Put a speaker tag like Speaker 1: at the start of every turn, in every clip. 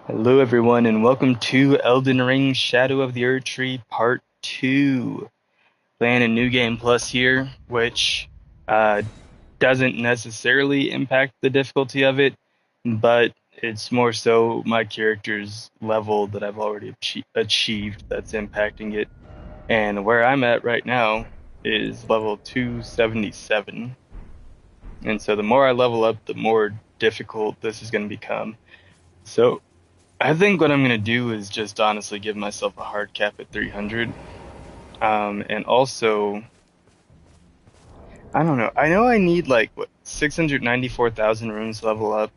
Speaker 1: Hello everyone and welcome to Elden Ring Shadow of the Erdtree Part 2. Playing a new game plus here, which uh, doesn't necessarily impact the difficulty of it, but it's more so my character's level that I've already achieved that's impacting it. And where I'm at right now is level 277. And so the more I level up, the more difficult this is going to become. So I think what I'm gonna do is just honestly give myself a hard cap at 300. And also, I don't know. I know I need like what 694,000 runes to level up.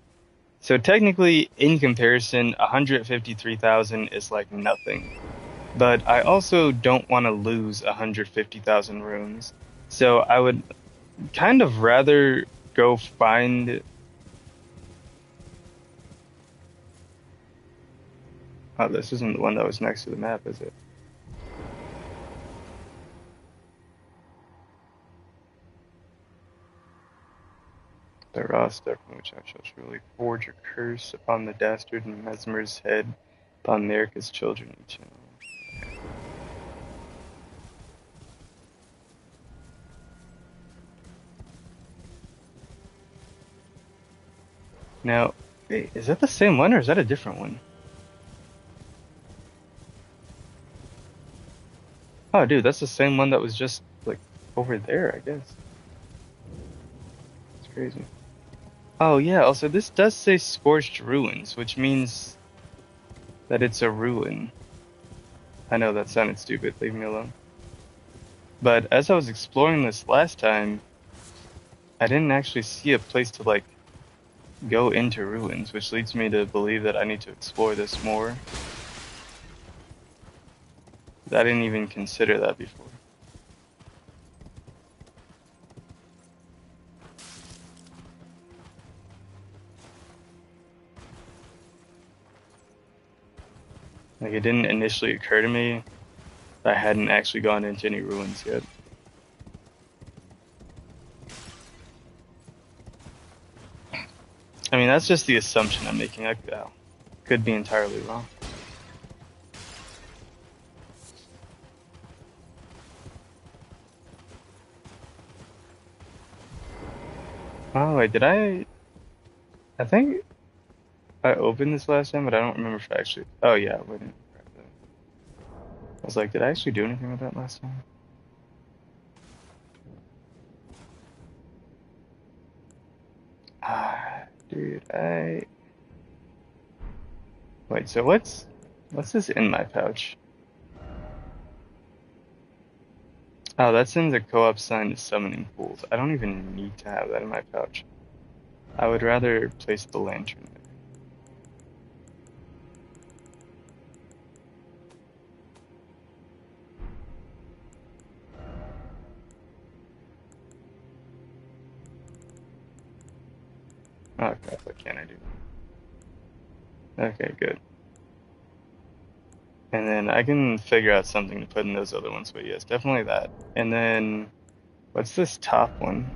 Speaker 1: So technically, in comparison, 153,000 is like nothing. But I also don't want to lose 150,000 runes. So I would kind of rather go find. Oh, this isn't the one that was next to the map, is it? The raw step from which I shall surely forge a curse upon the dastard and Mesmer's head, upon America's children each and all. Okay. Now, wait, is that the same one or is that a different one? Oh, dude, that's the same one that was just like over there, I guess. It's crazy. Oh, yeah, also, this does say Scorched Ruins, which means that it's a ruin. I know that sounded stupid, leave me alone. But as I was exploring this last time, I didn't actually see a place to like go into ruins, which leads me to believe that I need to explore this more. I didn't even consider that before. Like, it didn't initially occur to me that I hadn't actually gone into any ruins yet. I mean, that's just the assumption I'm making. I could be entirely wrong. Oh, wait, did I? I think I opened this last time, but I don't remember if I actually. Oh, yeah, wait. I was like, did I actually do anything with that last time? Ah, dude, I. Wait, so what's this in my pouch? Oh, that's in the co-op sign to summoning pools. I don't even need to have that in my pouch. I would rather place the lantern there. Oh crap, what can I do? Okay, good. And then I can figure out something to put in those other ones, but yes, definitely that. And then what's this top one?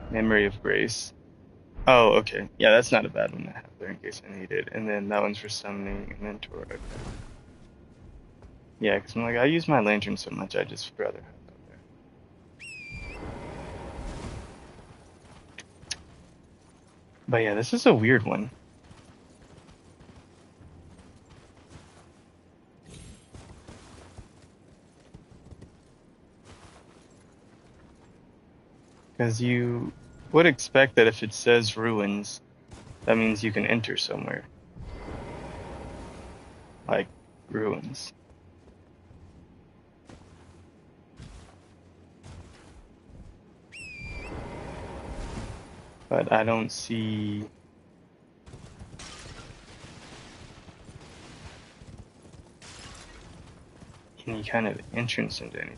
Speaker 1: Memory of Grace. Oh, okay. Yeah, that's not a bad one to have there in case I need it. And then that one's for summoning and mentor. Okay. Yeah, because I'm like, I use my lantern so much, I just rather have that there. But yeah, this is a weird one. Because you would expect that if it says ruins, that means you can enter somewhere. Like ruins. But I don't see any kind of entrance into anything.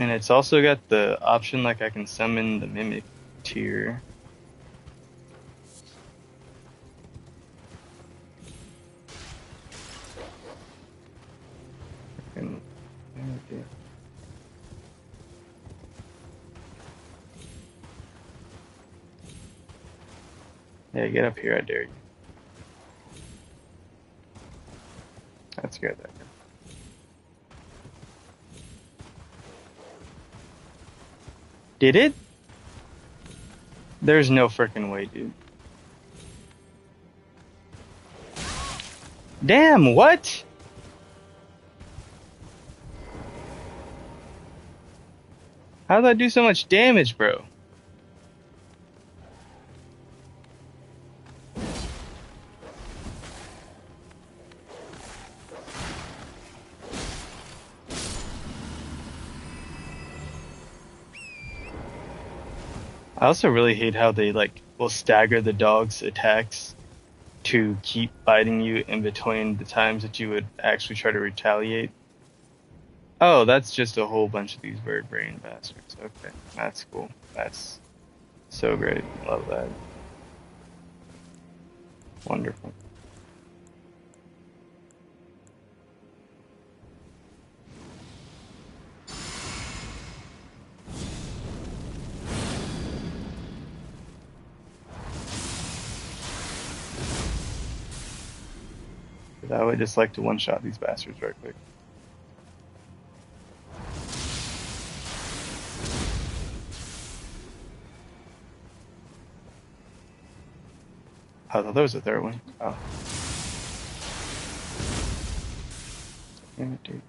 Speaker 1: And it's also got the option like I can summon the mimic tier. And, okay. Yeah, get up here, I dare you. That scared that guy. Did it? There's no freaking way, dude. Damn, what? How did I do so much damage, bro? I also really hate how they like will stagger the dog's attacks to keep biting you in between the times that you would actually try to retaliate. Oh, that's just a whole bunch of these bird brain bastards. Okay, that's cool. That's so great. Love that. Wonderful. I would just like to one-shot these bastards right quick. I thought there was a third one. Oh. Damn it, dude.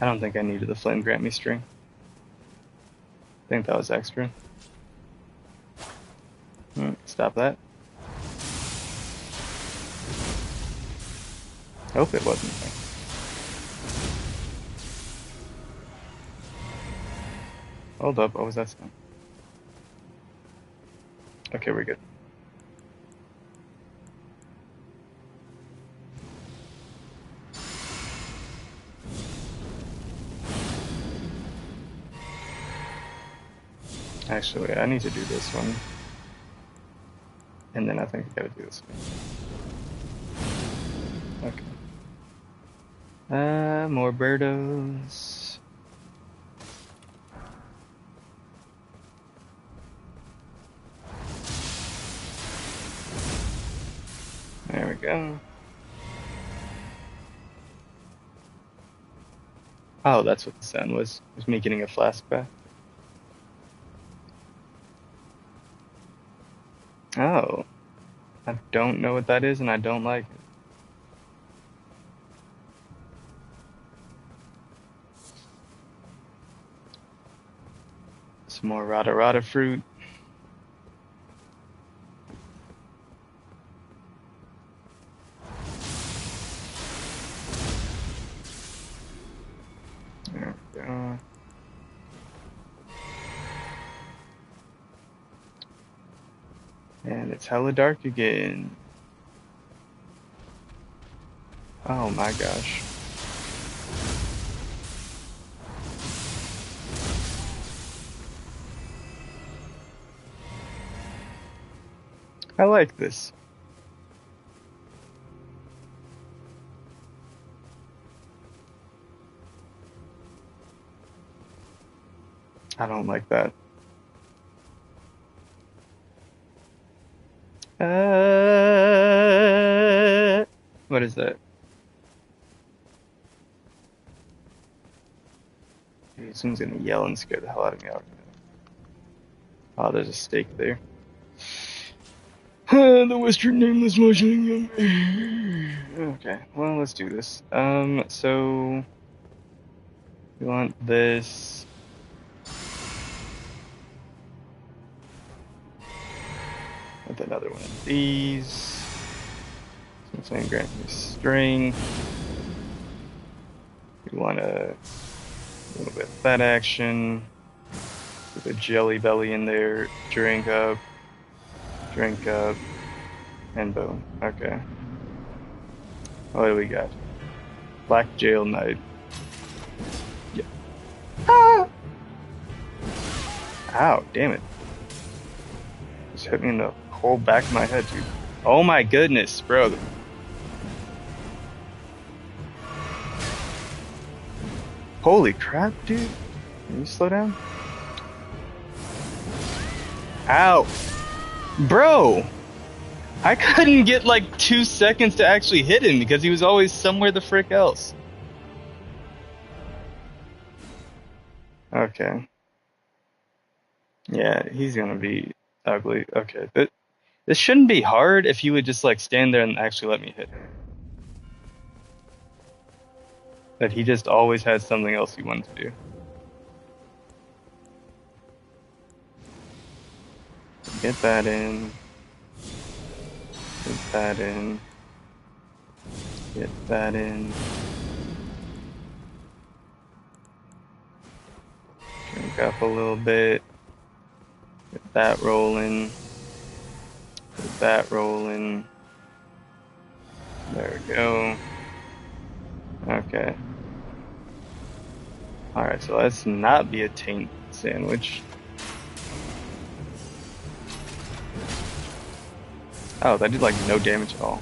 Speaker 1: I don't think I needed the flame grant me string. I think that was extra. Stop that. I hope it wasn't. Hold up, what was that sound? Okay, we're good. Actually, wait, I need to do this one. And then I think I gotta do this one. Okay. More birdos. There we go. Oh, that's what the sound was. It was me getting a flask back. Oh. I don't know what that is and I don't like it. Some more rata rata fruit. There we go. And it's hella dark again. Oh my gosh. I like this. I don't like that. What is that? Dude, someone's gonna yell and scare the hell out of me. Oh, there's a steak there. The Western Nameless Motion. Okay, well, let's do this. So we want this. With another one of these. Some grant me string. We want a little bit of that action. With a jelly belly in there. Drink up, and boom. Okay. What do we got? Black Jail Knight. Yeah. Ah! Ow, damn it. Just hit me in the whole back of my head, dude. Oh my goodness, bro. Holy crap, dude. Can you slow down? Ow. Bro! I couldn't get like 2 seconds to actually hit him because he was always somewhere the frick else. Okay. Yeah, he's gonna be ugly. Okay. This shouldn't be hard if you would just like stand there and actually let me hit him. But he just always had something else he wanted to do. Get that in. Get that in. Get that in. Drink up a little bit. Get that rolling. Get that rolling. There we go. Okay. Alright, so let's not be a taint sandwich. Oh, that did like no damage at all.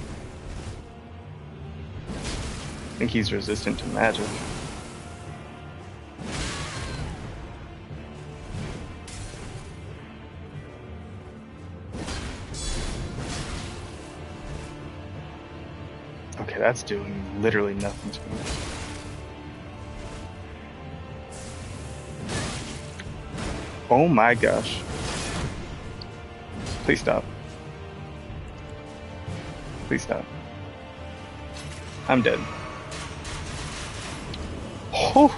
Speaker 1: I think he's resistant to magic. Okay, that's doing literally nothing to me. Oh my gosh. Please stop. Please stop. I'm dead. Oh!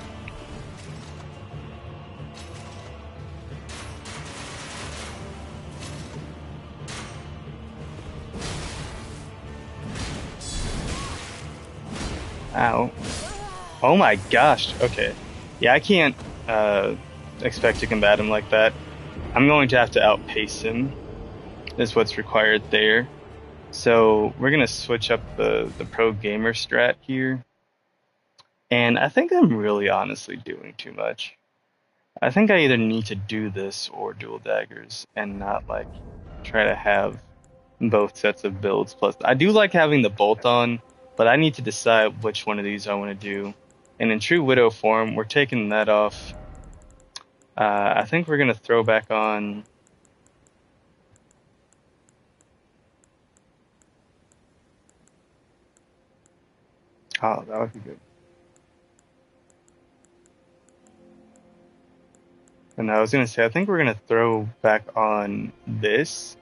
Speaker 1: Ow. Oh my gosh. Okay. Yeah, I can't expect to combat him like that. I'm going to have to outpace him. Is what's required there. So we're gonna switch up the pro gamer strat here. And I think I'm really honestly doing too much. I think I either need to do this or dual daggers and not like try to have both sets of builds. Plus, I do like having the bolt on, but I need to decide which one of these I want to do. And in true Widow form, we're taking that off. I think we're gonna throw back on. Oh, that would be good. And I was gonna say, I think we're gonna throw back on this.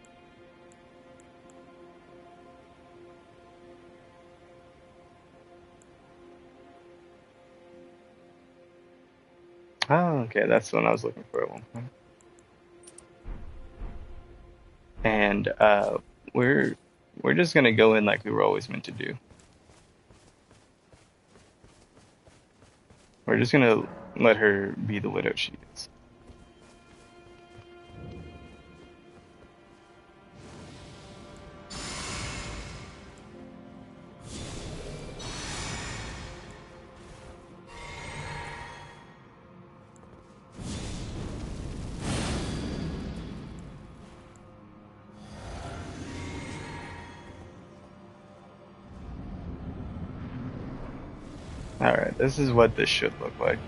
Speaker 1: Oh, okay, that's the one I was looking for at one point. And we're just gonna go in like we were always meant to do. We're just gonna let her be the widow she is. Alright, this is what this should look like.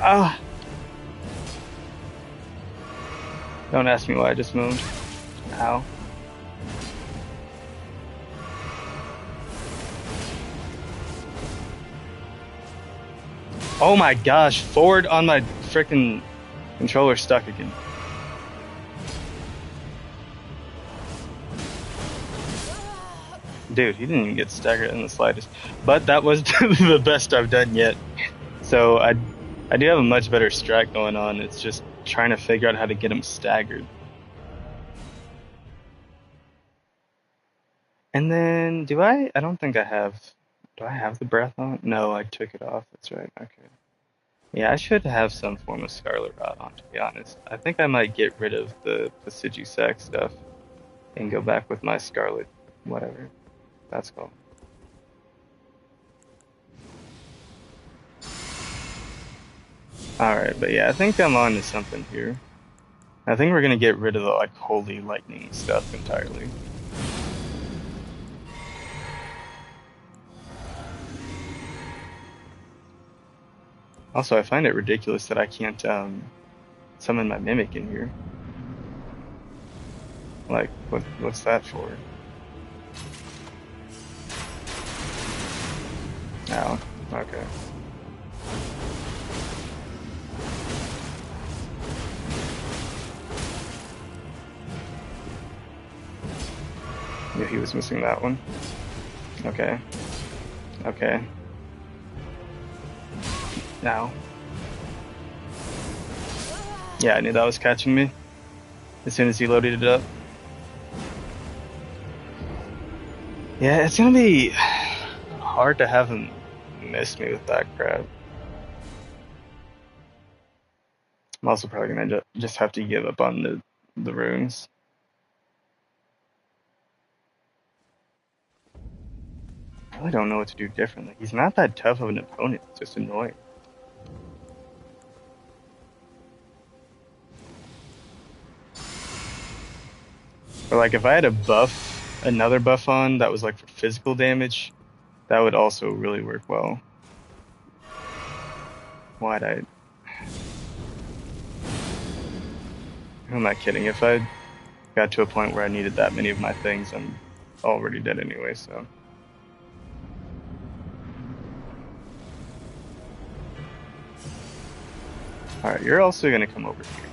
Speaker 1: Ah! Don't ask me why I just moved. Ow. Oh my gosh, forward on my frickin' controller stuck again. Dude, he didn't even get staggered in the slightest. But that was the best I've done yet. So I do have a much better strat going on. It's just trying to figure out how to get him staggered. And then I don't think I have. Do I have the breath on? No, I took it off. That's right. Okay. Yeah, I should have some form of Scarlet Rot on, to be honest. I think I might get rid of the Psijisac stuff and go back with my Scarlet whatever. That's cool. Alright, but yeah, I think I'm on to something here. I think we're gonna get rid of the like holy lightning stuff entirely. Also, I find it ridiculous that I can't summon my mimic in here. Like, what's that for? Oh, okay. Yeah, he was missing that one. Okay. Okay. Now. Yeah, I knew that was catching me as soon as he loaded it up. Yeah, it's gonna be hard to have him miss me with that crap. I'm also probably gonna just have to give up on the runes. I really don't know what to do differently. He's not that tough of an opponent. It's just annoying. But like if I had a buff, another buff on that was like for physical damage, that would also really work well. Why'd I? Who am I kidding? If I got to a point where I needed that many of my things, I'm already dead anyway, so. Alright, you're also gonna come over here.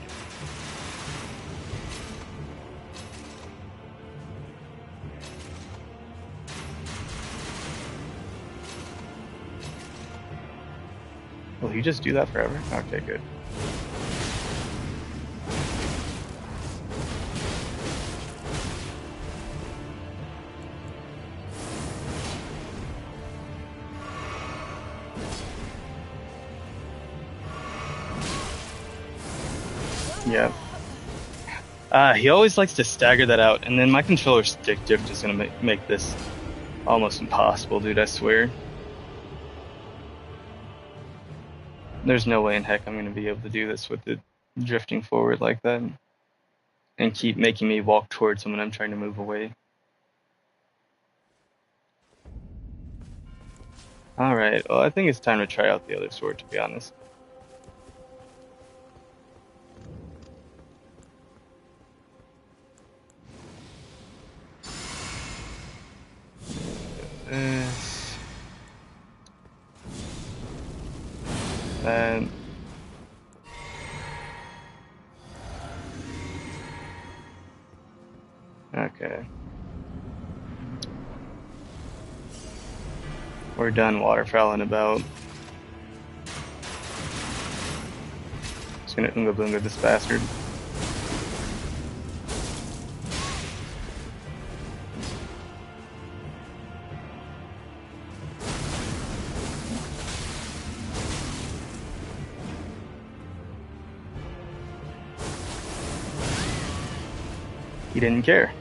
Speaker 1: Will he just do that forever? Okay, good. Yeah. He always likes to stagger that out, and then my controller stick drift is gonna make this almost impossible, dude, I swear. There's no way in heck I'm gonna be able to do this with it drifting forward like that. And keep making me walk towards him when I'm trying to move away. Alright, well I think it's time to try out the other sword, to be honest. This. And okay. We're done waterfowling about. Just gonna Oonga Boonga this bastard. He didn't care.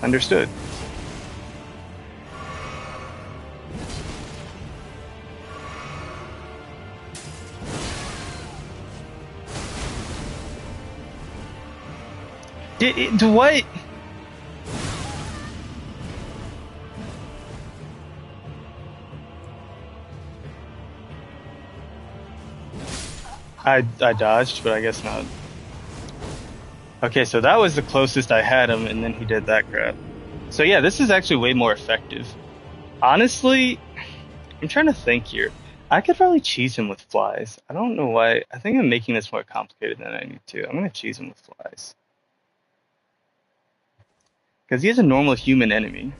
Speaker 1: Understood. What? I dodged, but I guess not. Okay, so that was the closest I had him, and then he did that crap. So yeah, this is actually way more effective. Honestly, I'm trying to think here. I could probably cheese him with flies. I don't know why. I think I'm making this more complicated than I need to. I'm gonna cheese him with flies. Because he is a normal human enemy.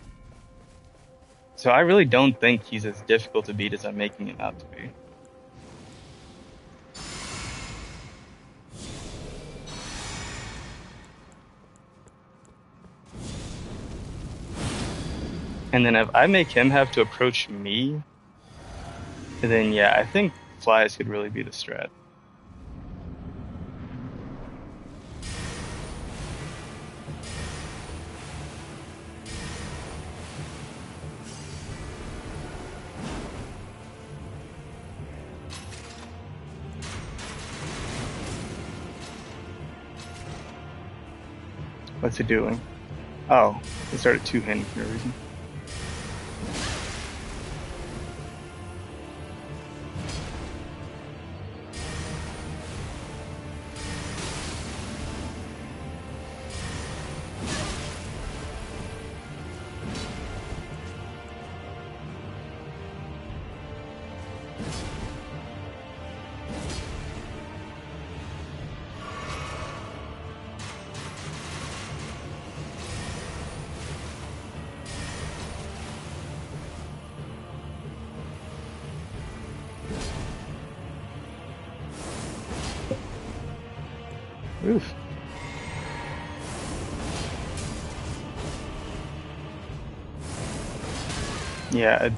Speaker 1: So I really don't think he's as difficult to beat as I'm making him out to be. And then if I make him have to approach me, then yeah, I think flies could really be the strat. What's it doing? Oh, it started two-handed for no reason. Oof. Yeah,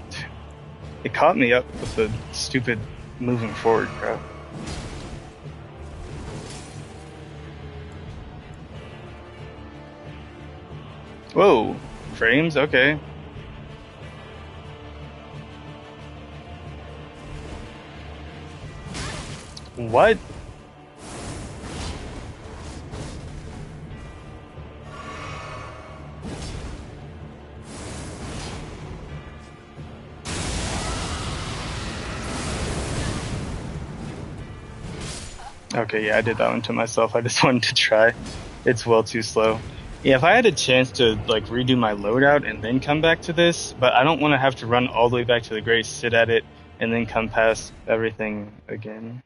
Speaker 1: it caught me up with the stupid moving forward crap. Whoa, frames? Okay. What? Okay, yeah, I did that one to myself. I just wanted to try. It's well too slow. Yeah, if I had a chance to like redo my loadout and then come back to this, but I don't want to have to run all the way back to the Grace, sit at it, and then come past everything again.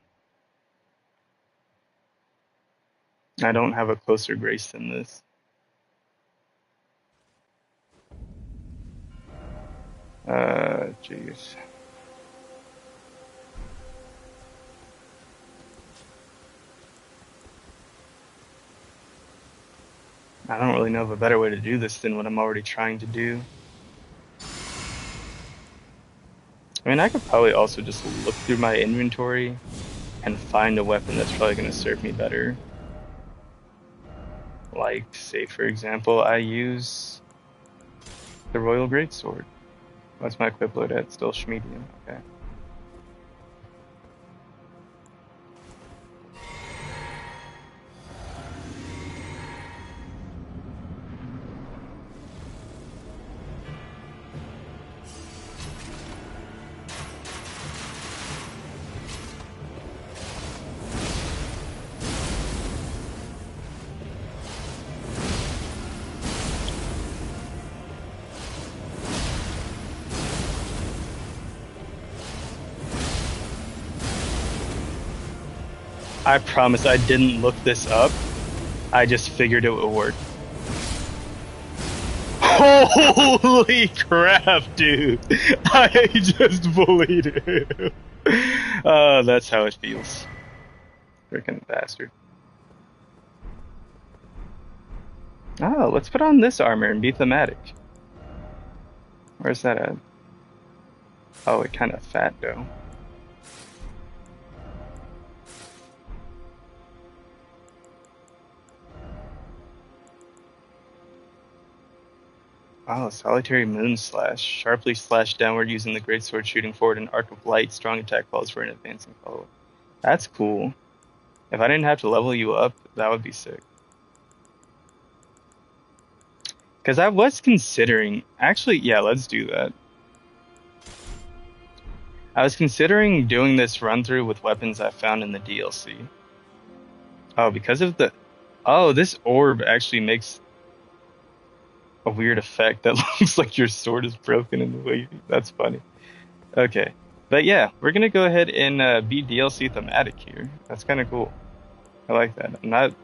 Speaker 1: I don't have a closer Grace than this. Jeez. I don't really know of a better way to do this than what I'm already trying to do. I mean, I could probably also just look through my inventory and find a weapon that's probably going to serve me better. Like, say, for example, I use the Royal Greatsword. What's my equip load at? Still medium. Okay. I promise I didn't look this up. I just figured it would work. Holy crap, dude! I just bullied him. That's how it feels. Freaking bastard. Oh, let's put on this armor and be thematic. Where's that at? Oh, it kind of fat though. Oh, solitary moon slash. Sharply slash downward using the greatsword, shooting forward an arc of light. Strong attack calls for an advancing follow. That's cool. If I didn't have to level you up, that would be sick. Because I was considering, actually, yeah, let's do that. I was considering doing this run through with weapons I found in the DLC. Oh, because of the, oh, this orb actually makes a weird effect that looks like your sword is broken in the way. That's funny. Okay. But yeah, we're gonna go ahead and be DLC thematic here. That's kind of cool. I like that. I'm not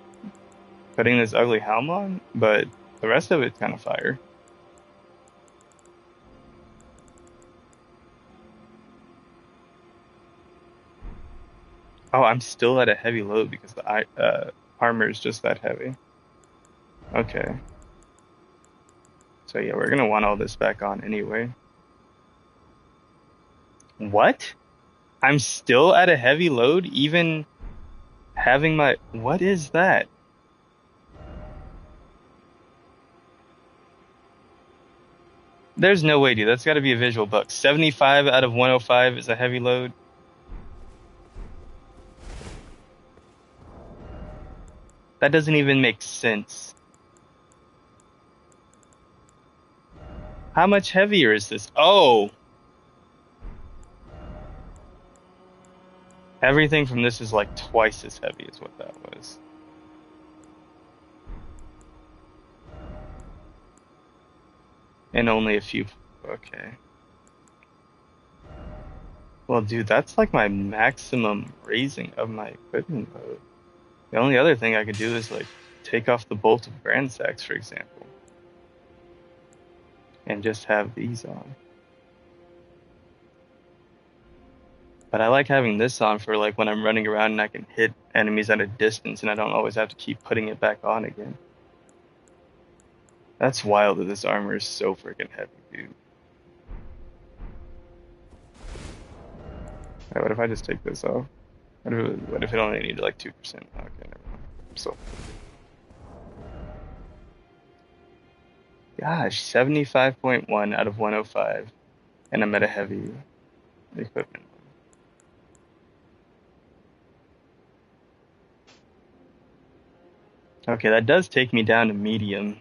Speaker 1: putting this ugly helm on, but the rest of it's kind of fire. Oh, I'm still at a heavy load because the armor is just that heavy. Okay. So yeah, we're gonna want all this back on anyway. What? I'm still at a heavy load even having my, what is that? There's no way, dude. That's got to be a visual bug. 75 out of 105 is a heavy load. That doesn't even make sense. How much heavier is this? Oh, everything from this is like twice as heavy as what that was. And only a few. Okay. Well, dude, that's like my maximum raising of my equipment mode. The only other thing I could do is like take off the bolt of Grand Sacks, for example, and just have these on. But I like having this on for like when I'm running around and I can hit enemies at a distance and I don't always have to keep putting it back on again. That's wild that this armor is so freaking heavy, dude. Alright, what if I just take this off? What if it only needed like 2%? Okay, never mind. So, gosh, 75.1 out of 105, and I'm at a heavy equipment. Okay, that does take me down to medium.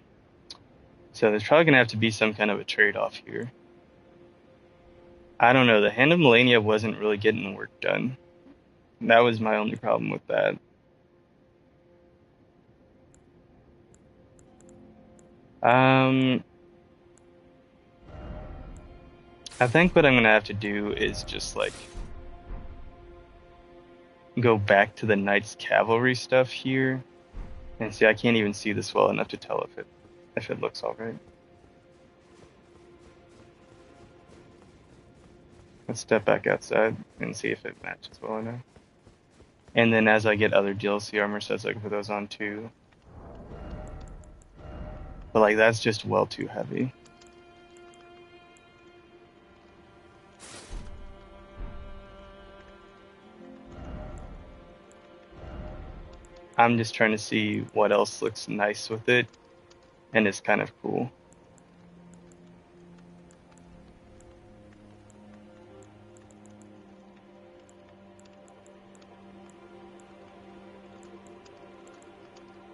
Speaker 1: So there's probably gonna have to be some kind of a trade-off here. I don't know, the Hand of Melania wasn't really getting the work done. That was my only problem with that. Um, I think what I'm gonna have to do is just like go back to the Knights Cavalry stuff here. And see, I can't even see this well enough to tell if it looks alright. Let's step back outside and see if it matches well enough. And then as I get other DLC armor sets, I can put those on too. But like that's just well too heavy. I'm just trying to see what else looks nice with it and is kind of cool.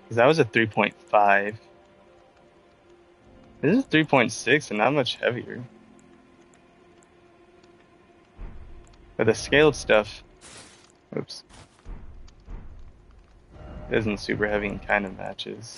Speaker 1: Because that was a 3.5. This is 3.6 and not much heavier. But the scaled stuff, oops, isn't super heavy and kind of matches.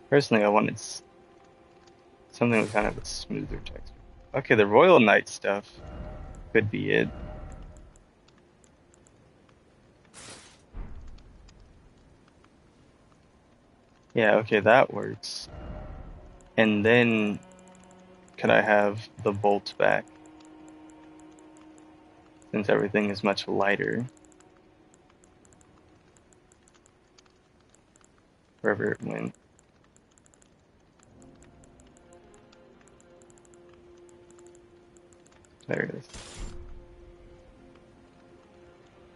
Speaker 1: Personally, I wanted something with kind of a smoother texture. Okay, the Royal Knight stuff could be it. Yeah, okay, that works. And then could I have the bolt back? Since everything is much lighter. Wherever it went. There it is.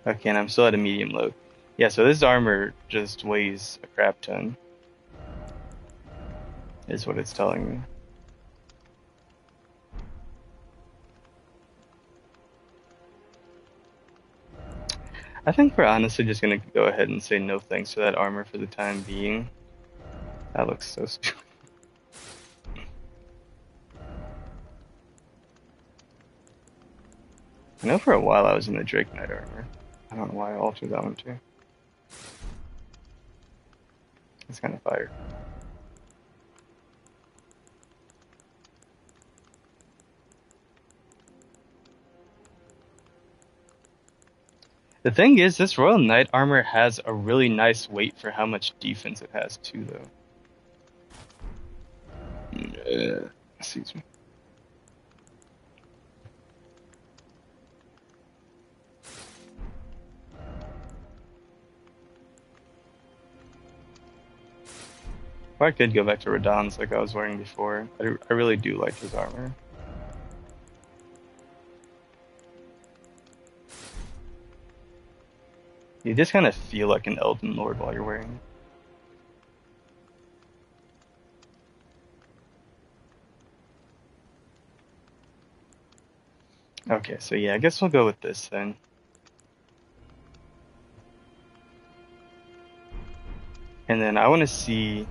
Speaker 1: Okay, and I'm still at a medium load. Yeah, so this armor just weighs a crap ton. Is what it's telling me. I think we're honestly just gonna go ahead and say no thanks to that armor for the time being. That looks so stupid. I know for a while I was in the Drake Knight armor. I don't know why I altered that one too. It's kind of fire. The thing is, this Royal Knight armor has a really nice weight for how much defense it has too, though. Excuse me. Or I could go back to Radahn's like I was wearing before. I really do like his armor. You just kind of feel like an Elden Lord while you're wearing it. Okay, so yeah, I guess we'll go with this then. And then I want to see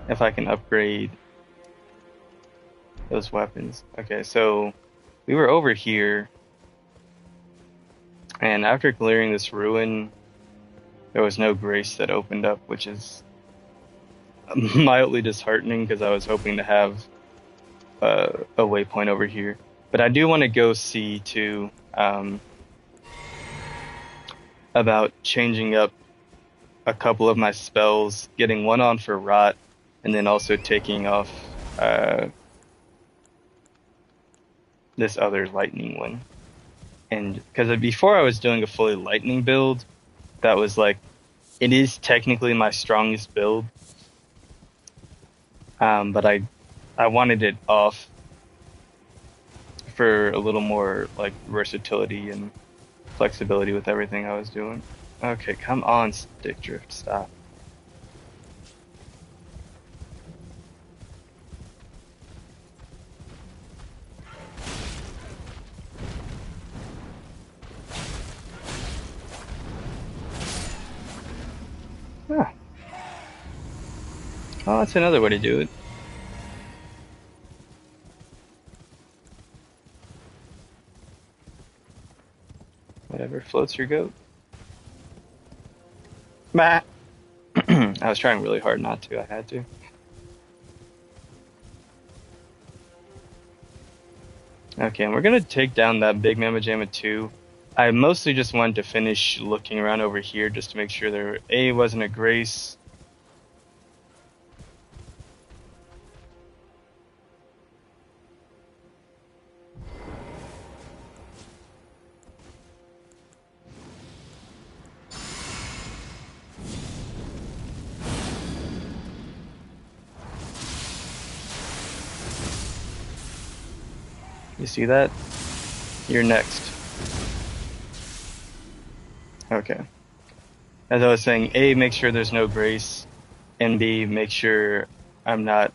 Speaker 1: if I can upgrade those weapons. Okay, so we were over here, and after clearing this ruin, there was no grace that opened up, which is mildly disheartening because I was hoping to have a waypoint over here. But I do want to go see too about changing up a couple of my spells, getting one on for rot, and then also taking off this other lightning one. And because before I was doing a fully lightning build, that was like it is technically my strongest build, but I wanted it off for a little more like versatility and flexibility with everything I was doing. Okay, come on, stick drift, stop. Ah, oh, that's another way to do it. Whatever floats your goat. Bah. I was trying really hard not to. I had to. Okay, and we're gonna take down that big Mamma Jamma too. I mostly just wanted to finish looking around over here just to make sure there A wasn't a grace. You see that? You're next. Okay. As I was saying, A, make sure there's no grace, and B, make sure I'm not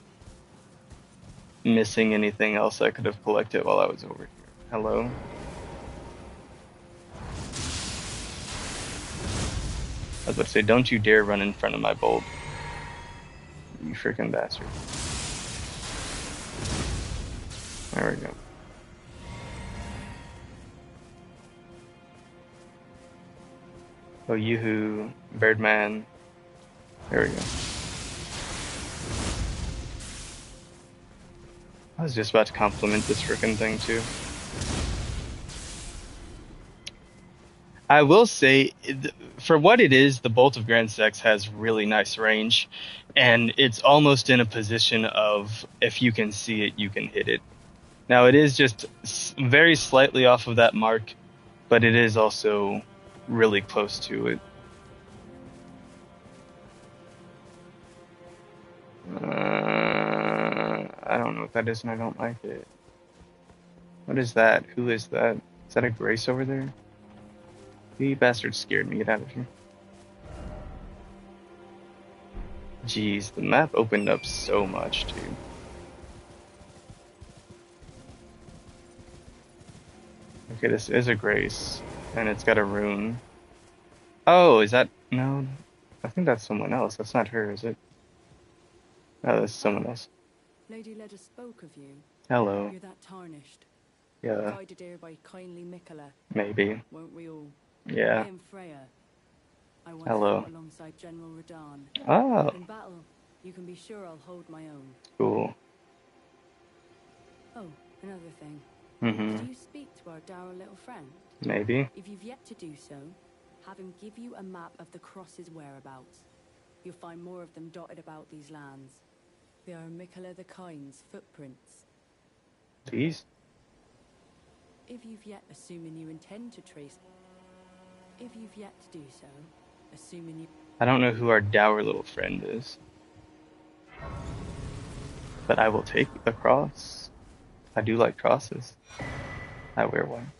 Speaker 1: missing anything else I could have collected while I was over here. Hello? I was about to say, don't you dare run in front of my bolt. You freaking bastard. There we go. Oh, yoo-hoo, Birdman. There we go. I was just about to compliment this frickin' thing too. I will say, for what it is, the Bolt of Grand Sex has really nice range, and it's almost in a position of if you can see it, you can hit it. Now, it is just very slightly off of that mark, but it is also really close to it. I don't know what that is, and I don't like it. What is that? Who is that? Is that a Grace over there? You bastards scared me. Get out of here. Jeez, the map opened up so much, too. Okay, this is a Grace, and it's got a rune. Oh, is that... No, I think that's someone else. That's not her, is it? Oh, that's someone else.
Speaker 2: Lady Leda spoke of you.
Speaker 1: Hello.
Speaker 2: You're that tarnished.
Speaker 1: Yeah.
Speaker 2: Guided here by kindly Mikola.
Speaker 1: Maybe.
Speaker 2: Won't we all?
Speaker 1: Yeah.
Speaker 2: I am Freya. I once
Speaker 1: Hello.
Speaker 2: fought alongside General Radahn.
Speaker 1: Oh.
Speaker 2: In battle, you can be sure I'll hold my own.
Speaker 1: Cool.
Speaker 2: Oh, another thing.
Speaker 1: Mm-hmm.
Speaker 2: Did you speak to our dour little friend?
Speaker 1: Maybe.
Speaker 2: If you've yet to do so, have him give you a map of the cross's whereabouts. You'll find more of them dotted about these lands. They are Mikola the Kind's footprints.
Speaker 1: These?
Speaker 2: If you've yet, assuming you intend to trace... If you've yet to do so, assuming you...
Speaker 1: I don't know who our dour little friend is. But I will take a cross. I do like crosses. I wear one.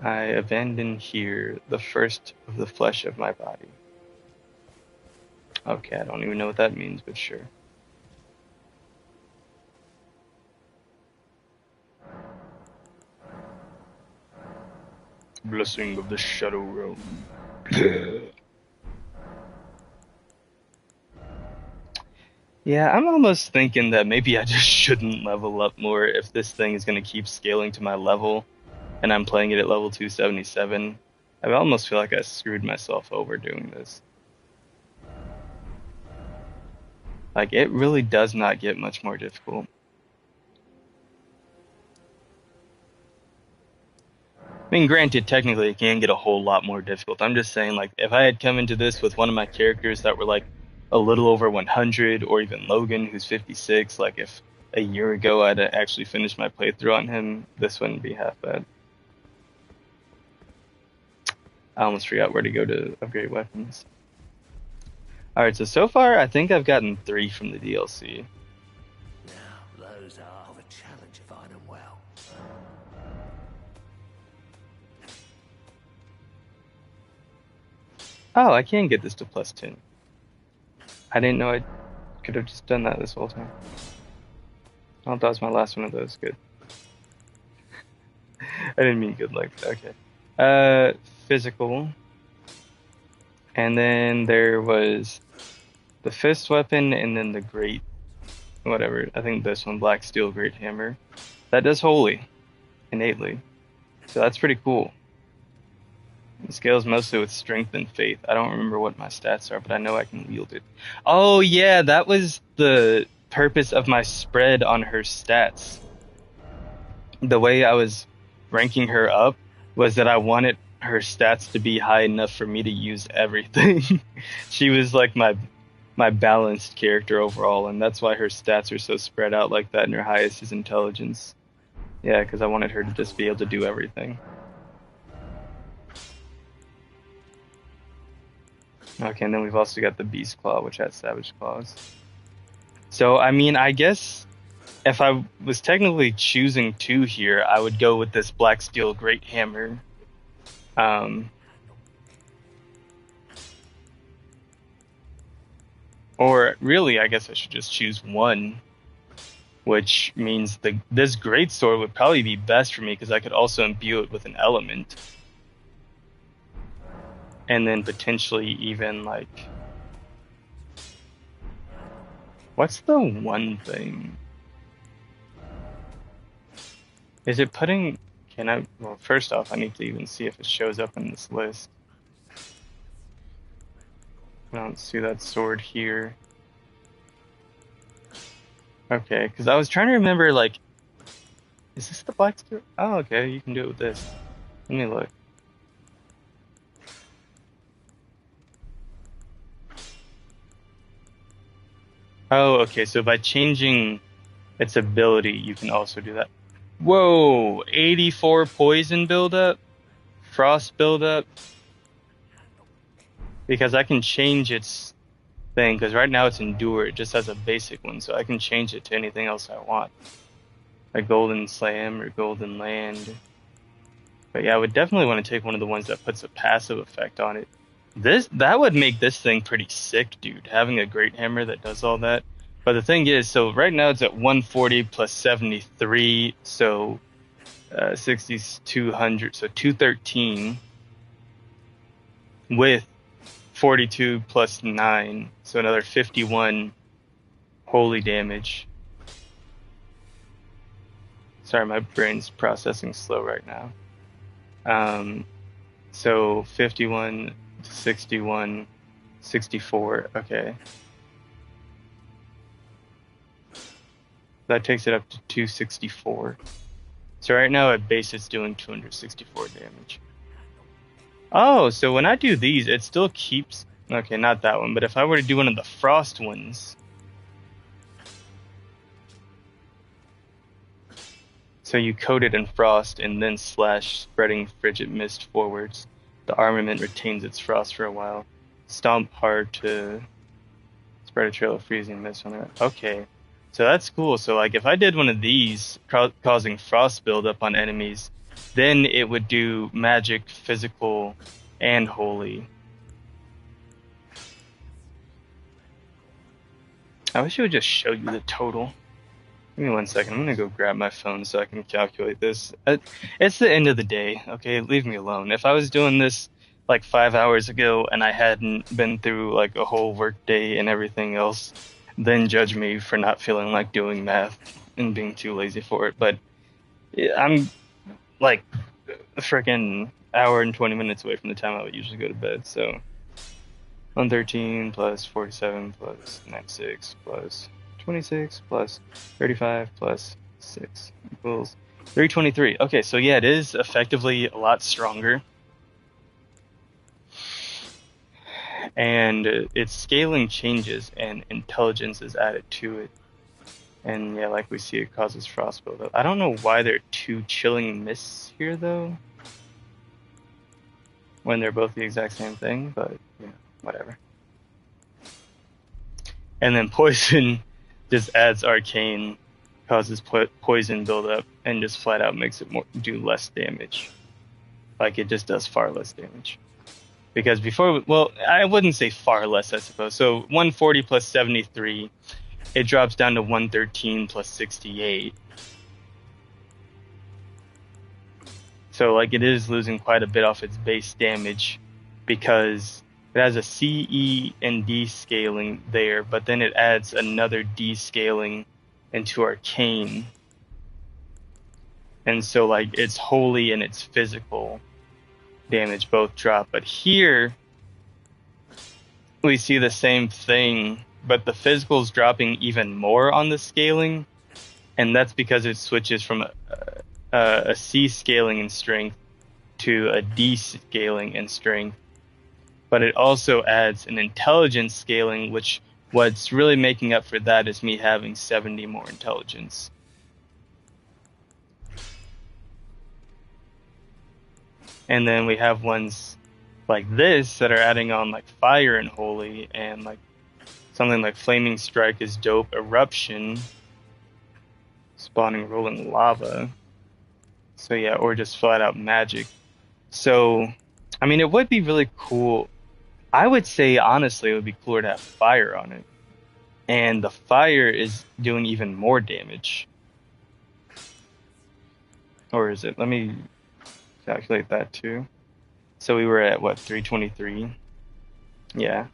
Speaker 1: I abandon here the first of the flesh of my body. Okay, I don't even know what that means, but sure. Blessing of the Shadow Realm. Yeah, I'm almost thinking that maybe I just shouldn't level up more if this thing is going to keep scaling to my level and I'm playing it at level 277. I almost feel like I screwed myself over doing this. Like, it really does not get much more difficult. I mean, granted, technically it can get a whole lot more difficult. I'm just saying, like, if I had come into this with one of my characters that were like a little over 100, or even Logan, who's 56, like if a year ago I'd actually finished my playthrough on him, this wouldn't be half bad. I almost forgot where to go to upgrade weapons. Alright, so far I think I've gotten 3 from the DLC.
Speaker 3: Now, those are of a challenge if I know well.
Speaker 1: Oh, I can get this to plus 10. I didn't know I could have just done that this whole time. Oh, that was my last one of those. Good. I didn't mean good like that. Okay. Physical. And then there was the fist weapon and then the great whatever. I think this one, Black Steel Great Hammer. That does holy innately. So that's pretty cool. It scales mostly with strength and faith. I don't remember what my stats are, but I know I can wield it. Oh yeah, that was the purpose of my spread on her stats. The way I was ranking her up was that I wanted her stats to be high enough for me to use everything. She was like my balanced character overall, and that's why her stats are so spread out like that, and her highest is intelligence. Yeah, because I wanted her to just be able to do everything. Okay, and then we've also got the Beast Claw, which has Savage Claws. So, I mean, I guess if I was technically choosing 2 here, I would go with this Black Steel Great Hammer. Or really, I guess I should just choose 1, which means this Great Sword would probably be best for me because I could also imbue it with an element. And then potentially even like... What's the one thing? Is it putting... Can I... Well, first off, I need to even see if it shows up in this list. I don't see that sword here. Okay, because I was trying to remember, like... Is this the Black Steel? Oh, okay, you can do it with this. Let me look. Oh, okay, so by changing its ability, you can also do that. Whoa, 84 poison buildup, frost buildup. Because I can change its thing, because right now it's endure, it just has a basic one, so I can change it to anything else I want. Like Golden Slam or Golden Land. But yeah, I would definitely want to take one of the ones that puts a passive effect on it. That would make this thing pretty sick, dude, having a Great Hammer that does all that. But the thing is, so right now it's at 140 plus 73, so 200, so 213 with 42 plus 9, so another 51 holy damage. Sorry, my brain's processing slow right now. So 51 to 61, 64, okay. That takes it up to 264. So right now at base it's doing 264 damage. Oh, so when I do these, it still keeps... Okay, not that one, but if I were to do one of the frost ones... So you coat it in frost and then slash spreading frigid mist forwards. The armament retains its frost for a while. Stomp hard to spread a trail of freezing mist on it. Okay, so that's cool. So like if I did one of these causing frost buildup on enemies, then it would do magic, physical, and holy. I wish it would just show you the total. Give me 1 second. I'm gonna go grab my phone so I can calculate this. It's the end of the day, okay? Leave me alone. If I was doing this like 5 hours ago and I hadn't been through like a whole work day and everything else, then judge me for not feeling like doing math and being too lazy for it. But I'm like a freaking hour and 20 minutes away from the time I would usually go to bed, so 113 plus 47 plus 96 plus 26 plus 35 plus 6 equals 323. Okay, so yeah, it is effectively a lot stronger. And its scaling changes and intelligence is added to it. And yeah, like we see, it causes frost buildup. I don't know why there are two chilling mists here, though, when they're both the exact same thing, but you know, whatever. And then poison just adds arcane, causes poison buildup, and just flat out makes it do less damage. Like it just does far less damage. Because before, well, I wouldn't say far less, I suppose. So 140 plus 73, it drops down to 113 plus 68. So like it is losing quite a bit off its base damage because it has a C, E, and D scaling there, but then it adds another D scaling into Arcane. And so like its holy and its physical damage both drop. But here we see the same thing, but the physical's dropping even more on the scaling, and that's because it switches from a C scaling in strength to a D scaling in strength. But it also adds an intelligence scaling, which what's really making up for that is me having 70 more intelligence. And then we have ones like this that are adding on like fire and holy, and like something like flaming strike is dope, eruption, spawning rolling lava. So yeah, or just flat out magic. So I mean, it would be really cool. I would say honestly it would be cooler to have fire on it. And the fire is doing even more damage. Or is it? Let me calculate that too. So we were at what, 323? Yeah.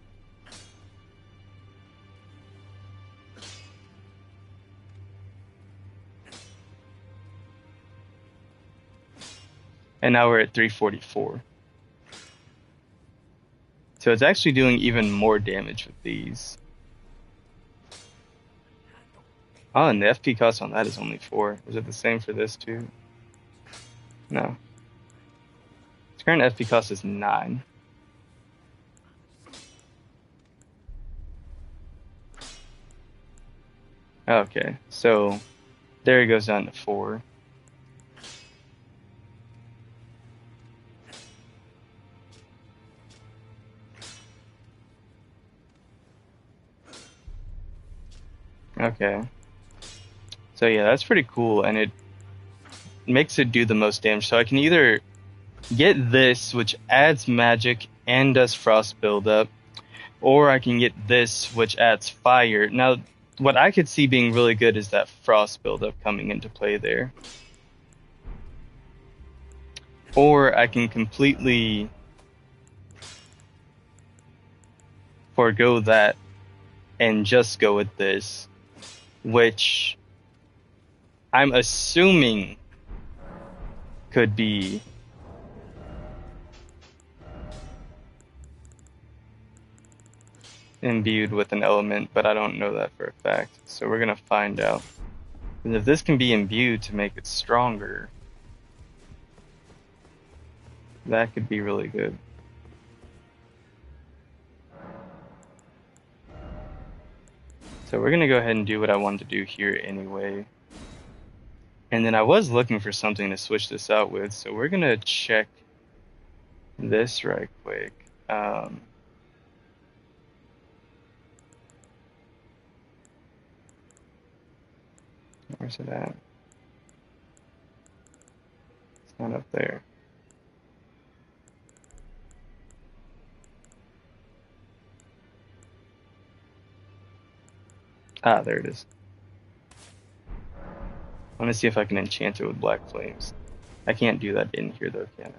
Speaker 1: And now we're at 344. So it's actually doing even more damage with these. Oh, and the FP cost on that is only 4. Is it the same for this too? No. Its current FP cost is 9. Okay, so there it goes down to 4. Okay. So yeah, that's pretty cool, and it makes it do the most damage. So I can either get this, which adds magic and does frost buildup, or I can get this, which adds fire. Now, what I could see being really good is that frost buildup coming into play there. Or I can completely forego that and just go with this, which I'm assuming could be imbued with an element, but I don't know that for a fact. So we're going to find out. And if this can be imbued to make it stronger, that could be really good. So we're going to go ahead and do what I wanted to do here anyway. And then I was looking for something to switch this out with, so we're going to check this right quick. Where's it at? It's Not up there. Ah, there it is. I want to see if I can enchant it with black flames. I can't do that in here though, can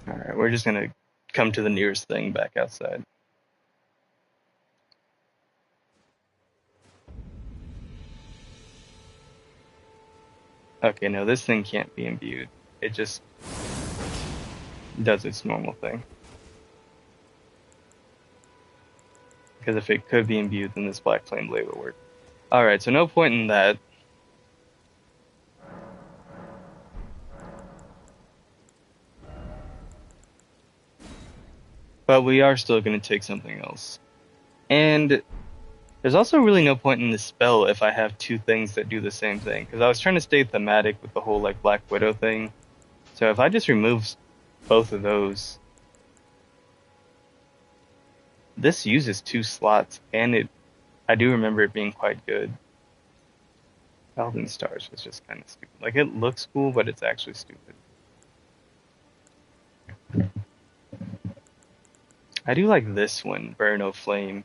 Speaker 1: I? Alright, we're just gonna come to the nearest thing back outside. Okay, no, this thing can't be imbued. It just does its normal thing. Because if it could be imbued, then this black flame blade would work. Alright, so no point in that. But we are still going to take something else. And there's also really no point in the spell if I have two things that do the same thing. Because I was trying to stay thematic with the whole like Black Widow thing. So if I just remove both of those, this uses 2 slots, and I do remember it being quite good. Elden Stars was just kind of stupid. Like, it looks cool, but it's actually stupid. I do like this one, Burn O Flame,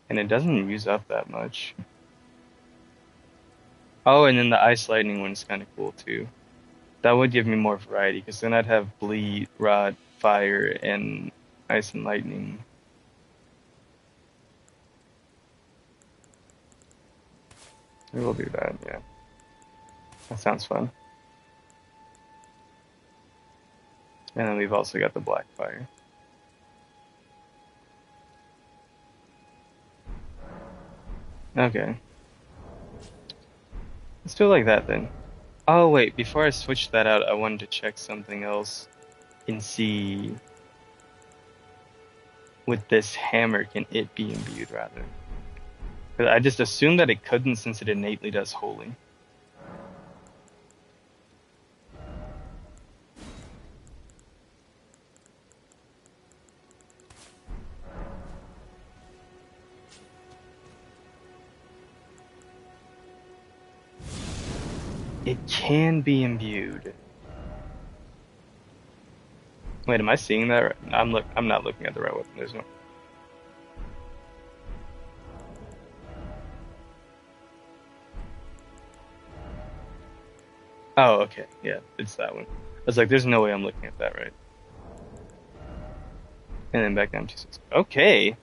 Speaker 1: and it doesn't use up that much. Oh, and then the Ice Lightning one's kind of cool too. That would give me more variety, because then I'd have Bleed, Rod, Fire, and Ice and Lightning. We will do that, yeah. That sounds fun. And then we've also got the Black Fire. Okay. Let's do it like that then. Oh wait, before I switch that out, I wanted to check something else and see with this hammer, can it be imbued rather? Because I just assumed that it couldn't since it innately does holy. It can be imbued. Wait, am I seeing that right? I'm not looking at the right weapon. There's no. Oh, okay. Yeah, it's that one. I was like, there's no way I'm looking at that right. And then back down to 6. Okay.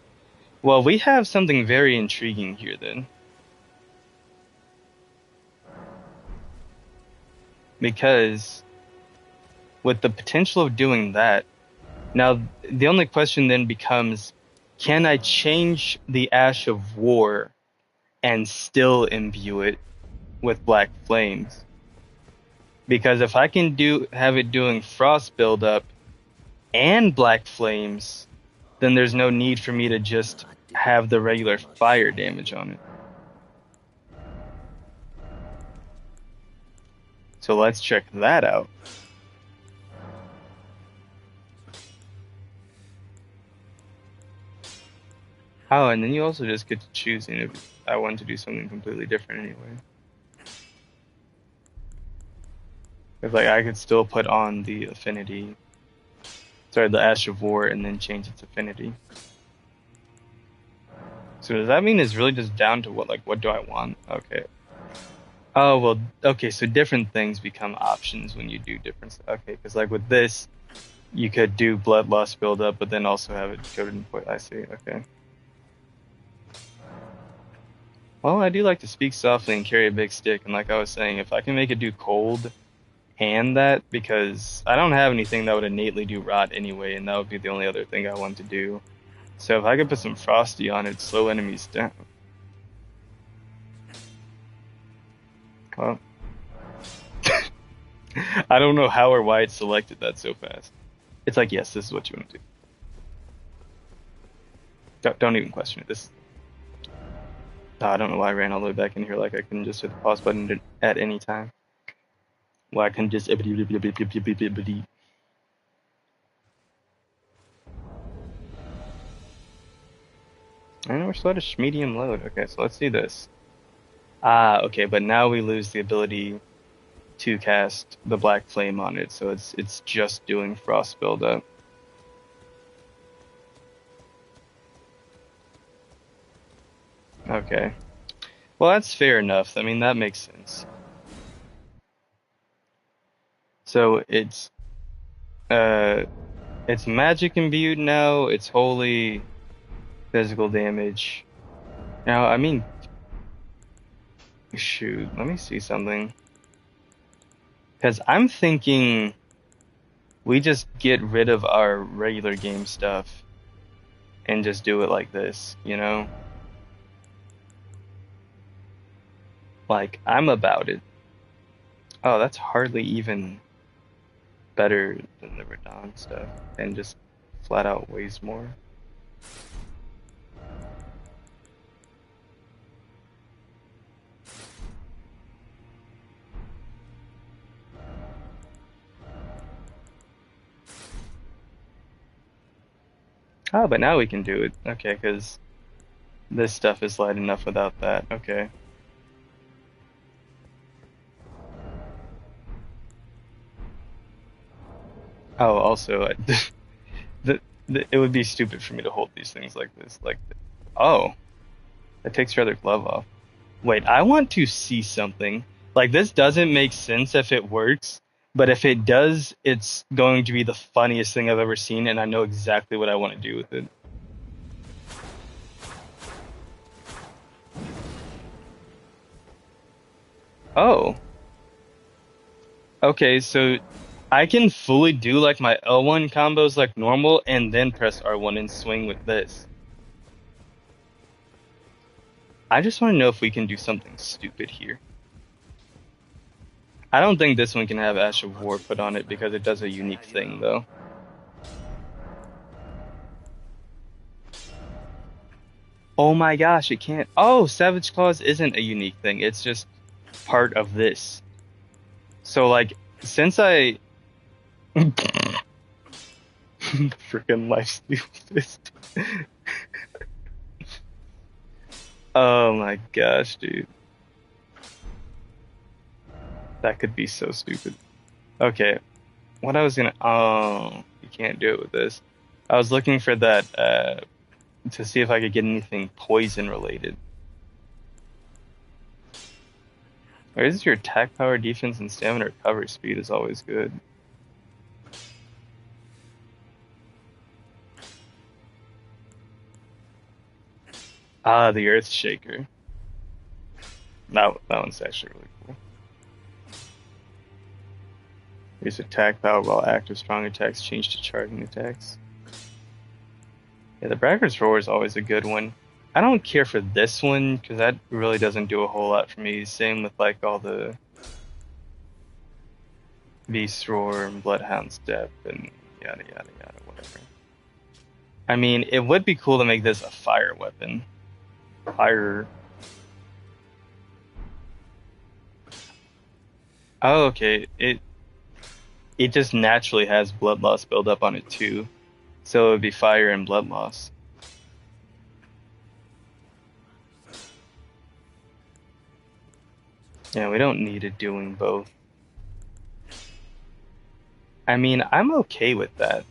Speaker 1: Well, we have something very intriguing here then. Because with the potential of doing that, now the only question then becomes, can I change the Ash of War and still imbue it with black flames? Because if I can have it doing frost buildup and black flames, then there's no need for me to just have the regular fire damage on it. So let's check that out. Oh, and then you also just get to choose if I want to do something completely different anyway. If like I could still put on the affinity, sorry, the Ash of War, and then change its affinity. So does that mean it's really just down to what do I want? Okay. Oh, well, okay, so different things become options when you do different stuff. Okay, because like with this, you could do Bloodlust buildup, but then also have it coded in point. I see, okay. Well, I do like to speak softly and carry a big stick, and like I was saying, if I can make it do cold and that, because I don't have anything that would innately do rot anyway, and that would be the only other thing I want to do. So if I could put some Frosty on it, slow enemies down. Well, I don't know how or why it selected that so fast. It's like, yes, this is what you want to do. Don't even question it. I don't know why I ran all the way back in here like I couldn't just hit the pause button at any time. Why I can just. And we're sluggish medium load. Okay, so let's do this. Ah, okay, but now we lose the ability to cast the black flame on it, so it's just doing frost buildup. Okay. Well, that's fair enough. I mean, that makes sense. So uh it's magic imbued now, it's wholly physical damage. Now, I mean, shoot, let me see something. Because I'm thinking we just get rid of our regular game stuff and just do it like this, you know? Like, I'm about it. Oh, that's hardly even better than the Radon stuff, and just flat out weighs more. Oh, but now we can do it. Okay, because this stuff is light enough without that. Okay. Oh, also, it would be stupid for me to hold these things like this. Like, oh, that takes your other glove off. Wait, I want to see something. Like, this doesn't make sense if it works, but if it does, it's going to be the funniest thing I've ever seen, and I know exactly what I want to do with it. Oh, okay, so I can fully do like my L1 combos like normal and then press R1 and swing with this. I just want to know if we can do something stupid here. I don't think this one can have Ash of War put on it because it does a unique thing though. Oh my gosh, it can't. Oh, Savage Claws isn't a unique thing. It's just part of this. So like, since I freaking lifesteal fist. Oh my gosh, dude. That could be so stupid. Okay, what I was gonna, oh, you can't do it with this. I was looking for that to see if I could get anything poison related. Or is your attack power, defense, and stamina recovery speed is always good? Ah, the Earth Shaker. That one's actually really cool. Use attack power while active strong attacks change to charging attacks. Yeah, the Braggart's Roar is always a good one. I don't care for this one because that really doesn't do a whole lot for me. Same with like all the Beast Roar and Bloodhound Step and yada yada yada, whatever. I mean, it would be cool to make this a fire weapon. Fire. Oh, okay. It just naturally has blood loss build up on it too. So it would be fire and blood loss. Yeah, we don't need it doing both. I mean, I'm okay with that.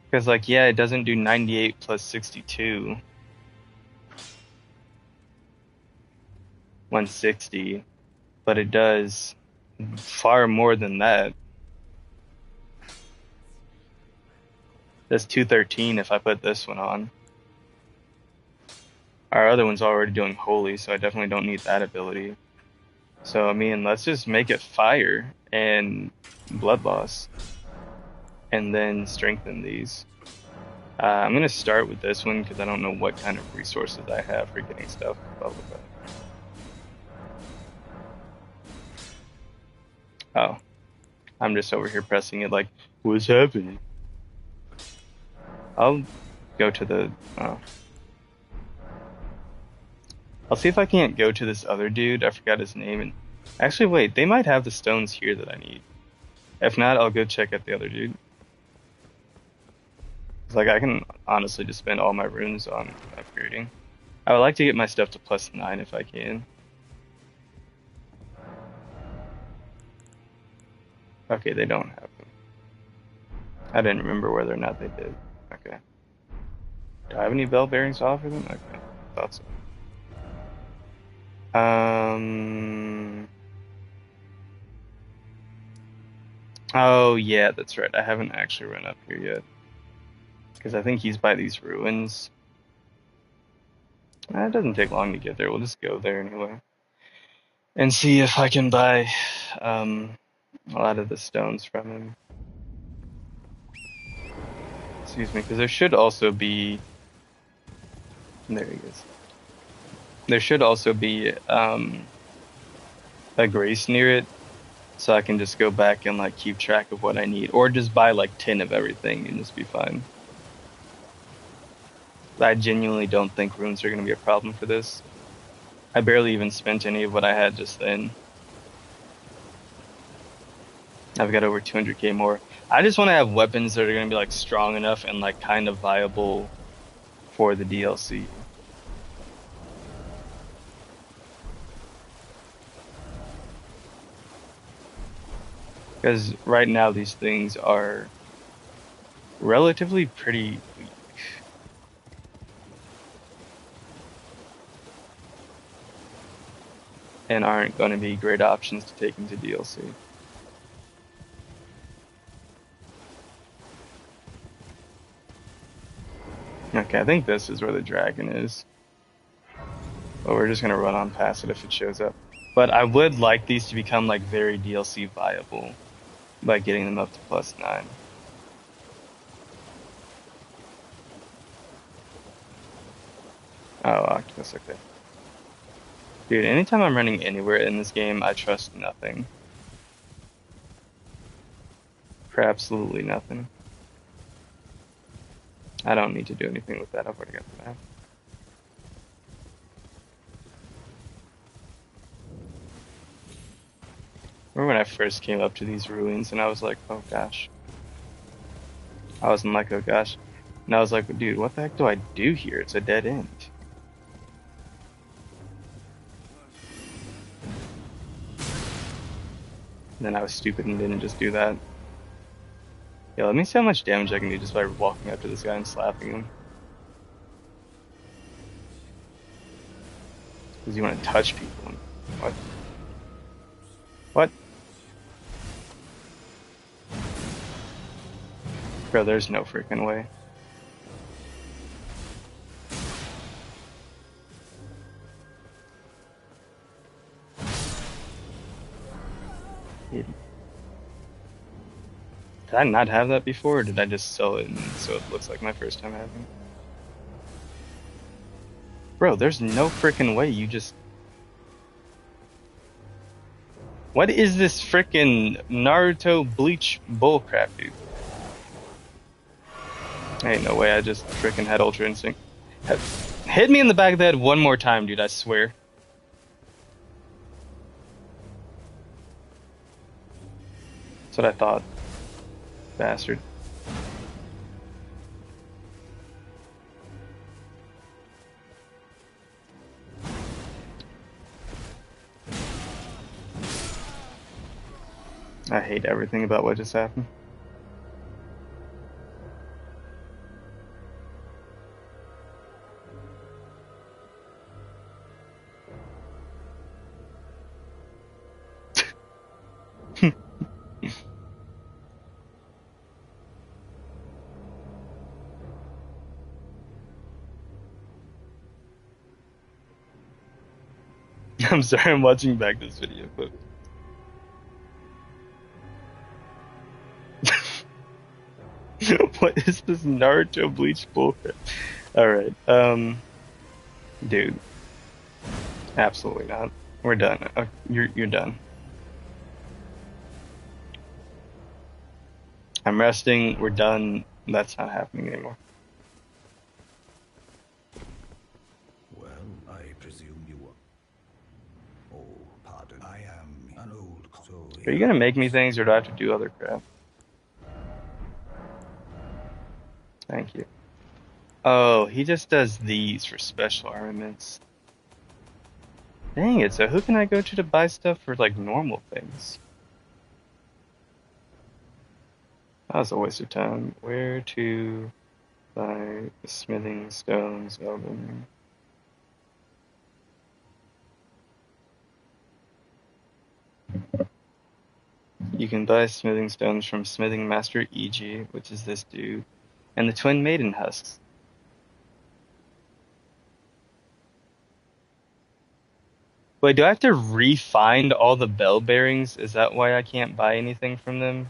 Speaker 1: Because, like, yeah, it doesn't do 98 plus 62. 160. But it does far more than that. That's 213 if I put this one on. Our other one's already doing holy, so I definitely don't need that ability. So, I mean, let's just make it fire and blood loss. And then strengthen these. I'm going to start with this one because I don't know what kind of resources I have for getting stuff. Blah, blah, blah. Oh, I'm just over here pressing it like, what's happening? I'll go to the, oh. I'll see if I can't go to this other dude. I forgot his name. And actually, wait, they might have the stones here that I need. If not, I'll go check out the other dude. Like I can honestly just spend all my runes on upgrading. I would like to get my stuff to +9 if I can. Okay, they don't have them. I didn't remember whether or not they did. Okay. Do I have any bell bearings to offer them? Okay, thought so. Um. Oh yeah, that's right. I haven't actually run up here yet because I think he's by these ruins. It doesn't take long to get there. We'll just go there anyway and see if I can buy a lot of the stones from him. Excuse me, because there should also be. There he is. There should also be a grace near it, so I can just go back and like keep track of what I need, or just buy like 10 of everything and just be fine. I genuinely don't think runes are going to be a problem for this. I barely even spent any of what I had just then. I've got over 200k more. I just want to have weapons that are going to be like strong enough and like kind of viable for the DLC. Because right now these things are relatively pretty weak and aren't going to be great options to take into DLC. Okay, I think this is where the dragon is. But we're just going to run on past it if it shows up. But I would like these to become like very DLC viable by getting them up to +9. Oh, Octopus, okay. Dude, anytime I'm running anywhere in this game, I trust nothing. For absolutely nothing. I don't need to do anything with that. I've already got the map. Remember when I first came up to these ruins and I was like, oh gosh. I wasn't like, oh gosh. And I was like, dude, what the heck do I do here? It's a dead end. And then I was stupid and didn't just do that. Yeah, let me see how much damage I can do just by walking up to this guy and slapping him. Because you want to touch people. What? What? Bro, there's no freaking way. Did I not have that before, or did I just sell it and so it looks like my first time having it? Bro, there's no freaking way you just... What is this freaking Naruto Bleach bullcrap, dude? Ain't no way I just freaking had Ultra Instinct. Hit me in the back of the head one more time, dude, I swear. That's what I thought. Bastard. I hate everything about what just happened. I'm sorry, I'm watching back this video clip. What is this Naruto Bleach bullcrap? Alright, dude. Absolutely not. We're done. You're done. I'm resting. We're done. That's not happening anymore.
Speaker 3: Well, I presume you were. Oh, pardon. I am an old. So
Speaker 1: Are you gonna make me things, or do I have to do other crap? Thank you. Oh, he just does these for special armaments. Dang it, so who can I go to buy stuff for like normal things? That was a waste of time. Where to buy smithing stones, Elden? You can buy smithing stones from Smithing Master EG, which is this dude, and the Twin Maiden husks. Wait, do I have to re-find all the bell bearings? Is that why I can't buy anything from them?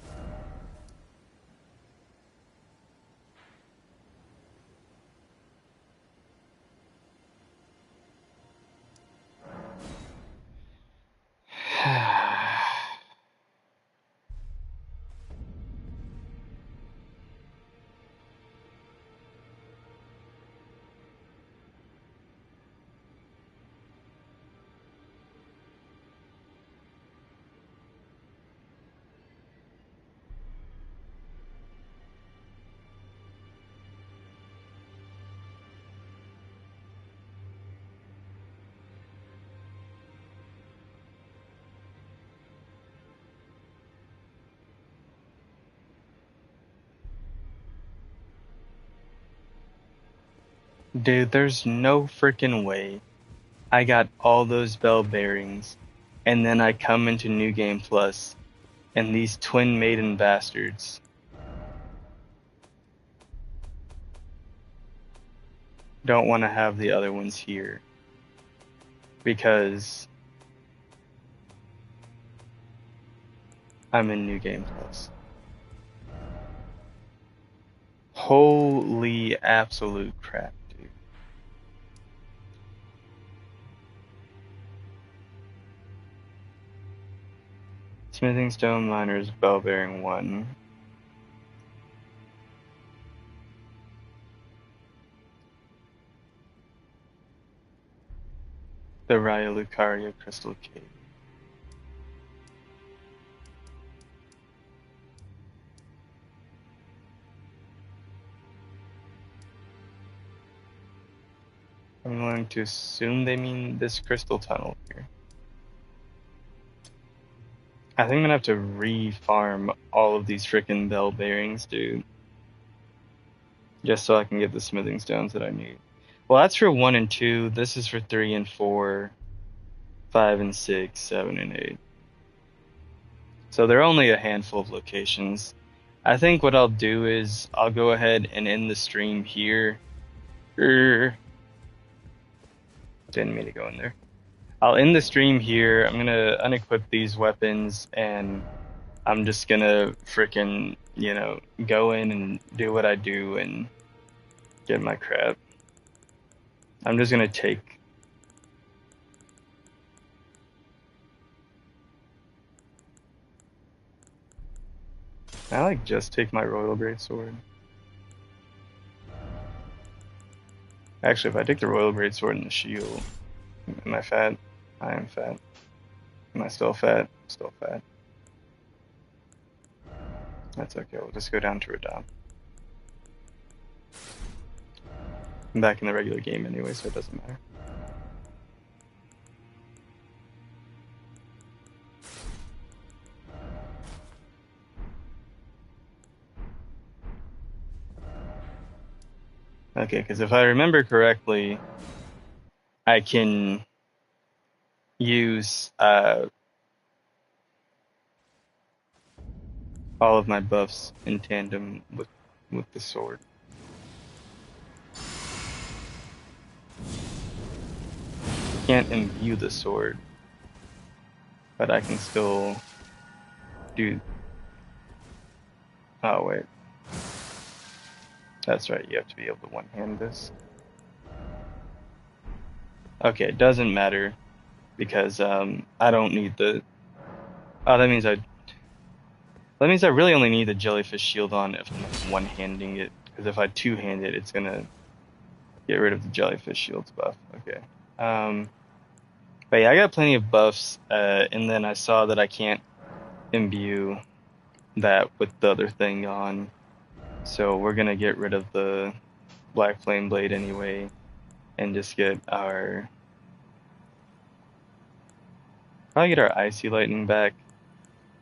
Speaker 1: Dude, there's no freaking way I got all those bell bearings, and then I come into New Game Plus, and these Twin Maiden bastards don't want to have the other ones here because I'm in New Game Plus. Holy absolute crap, dude. Smithing Stone Miners Bell Bearing 1. The Raya Lucaria Crystal Cave. I'm going to assume they mean this crystal tunnel here. I think I'm gonna have to re-farm all of these frickin' bell bearings, dude. Just so I can get the smithing stones that I need. Well, that's for 1 and 2. This is for 3 and 4, 5 and 6, 7 and 8. So there are only a handful of locations. I think what I'll do is I'll go ahead and end the stream here. Didn't mean to go in there. I'll end the stream here. I'm gonna unequip these weapons and I'm just gonna frickin', go in and do what I do and get my crap. I'm just gonna take. I just take my Royal Greatsword. Actually, if I take the Royal Greatsword and the shield, am I fat? I am fat. Am I still fat? Still fat. That's okay. We'll just go down to Radam. I'm back in the regular game anyway, so it doesn't matter. Okay, because if I remember correctly, I can use all of my buffs in tandem with the sword. Can't imbue the sword, but I can still do. Oh wait, that's right. You have to be able to one-hand this. Okay, it doesn't matter because I don't need the. Oh, that means I really only need the jellyfish shield on if I'm like one-handing it. Because if I two-hand it, it's gonna get rid of the jellyfish shields buff. Okay. But yeah, I got plenty of buffs, and then I saw that I can't imbue that with the other thing on. So we're gonna get rid of the Black Flame Blade anyway, and just get our probably get our Icy Lightning back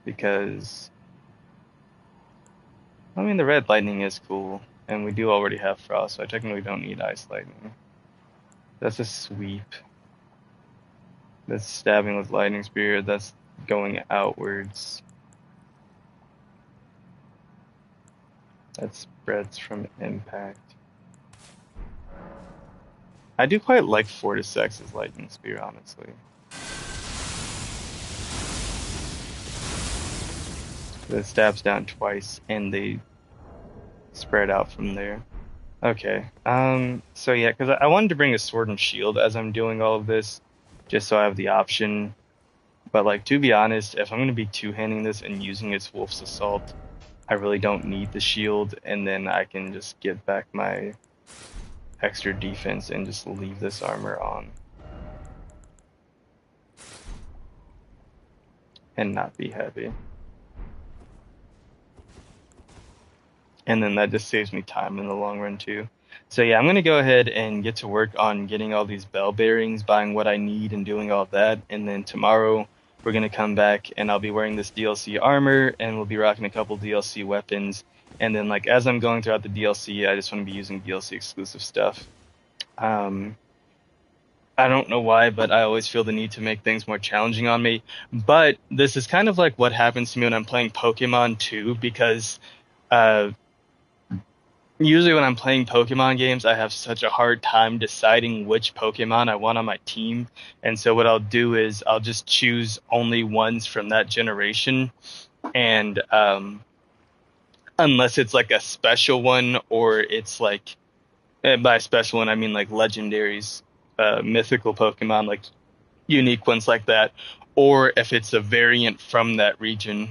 Speaker 1: because I mean the Red Lightning is cool, and we do already have Frost, so I technically don't need Ice Lightning. That's a sweep. That's stabbing with Lightning Spear. That's going outwards. That spreads from impact. I do quite like Fortisex's Lightning Spear, honestly. It stabs down twice, and they spread out from there. Okay. So yeah, because I wanted to bring a Sword and Shield as I'm doing all of this, just so I have the option. But like, to be honest, if I'm going to be two-handing this and using its Wolf's Assault, I really don't need the shield, and then I can just get back my extra defense and just leave this armor on. And not be heavy. And then that just saves me time in the long run too. So yeah, I'm gonna go ahead and get to work on getting all these bell bearings, buying what I need and doing all that. And then tomorrow we're gonna come back and I'll be wearing this DLC armor and we'll be rocking a couple DLC weapons. And then like as I'm going throughout the DLC, I just want to be using DLC exclusive stuff. I don't know why, but I always feel the need to make things more challenging on me. But this is kind of like what happens to me when I'm playing Pokemon too, because uh, usually when I'm playing Pokemon games, I have such a hard time deciding which Pokemon I want on my team. And so what I'll do is I'll just choose only ones from that generation. And unless it's like a special one or it's like, and by special one, I mean like legendaries, mythical Pokemon, like unique ones like that. Or if it's a variant from that region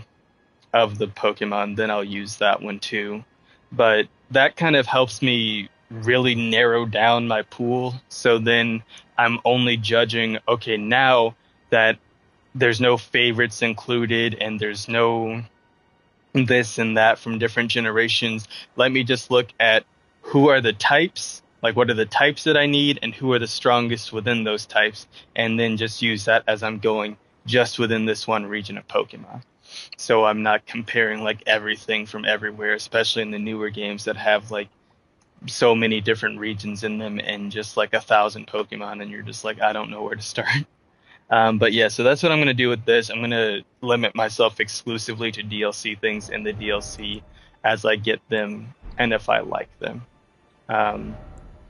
Speaker 1: of the Pokemon, then I'll use that one too. But that kind of helps me really narrow down my pool. So then I'm only judging, okay, now that there's no favorites included and there's no this and that from different generations, let me just look at who are the types, like what are the types that I need and who are the strongest within those types, and then just use that as I'm going just within this one region of Pokemon. So I'm not comparing like everything from everywhere, especially in the newer games that have like so many different regions in them and just like 1,000 Pokemon, and you're just like, I don't know where to start. But yeah, so that's what I'm going to do with this. I'm going to limit myself exclusively to DLC things in the DLC as I get them and if I like them. And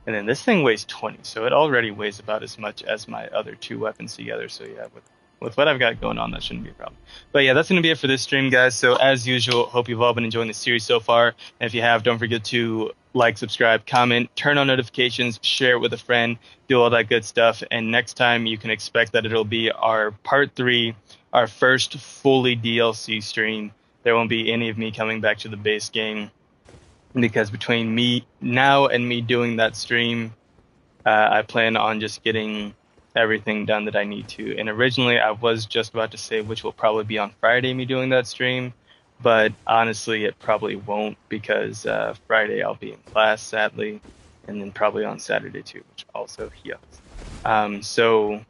Speaker 1: then this thing weighs 20, so it already weighs about as much as my other two weapons together. So yeah, with what I've got going on, that shouldn't be a problem. But yeah, that's going to be it for this stream, guys. So as usual, hope you've all been enjoying the series so far. And if you have, don't forget to like, subscribe, comment, turn on notifications, share it with a friend, do all that good stuff. And next time you can expect that it'll be our part 3, our first fully DLC stream. There won't be any of me coming back to the base game, because between me now and me doing that stream, I plan on just getting everything done that I need to. And originally I was just about to say, which will probably be on Friday, me doing that stream, but honestly it probably won't, because Friday I'll be in class, sadly, and then probably on Saturday too, which also yucks. So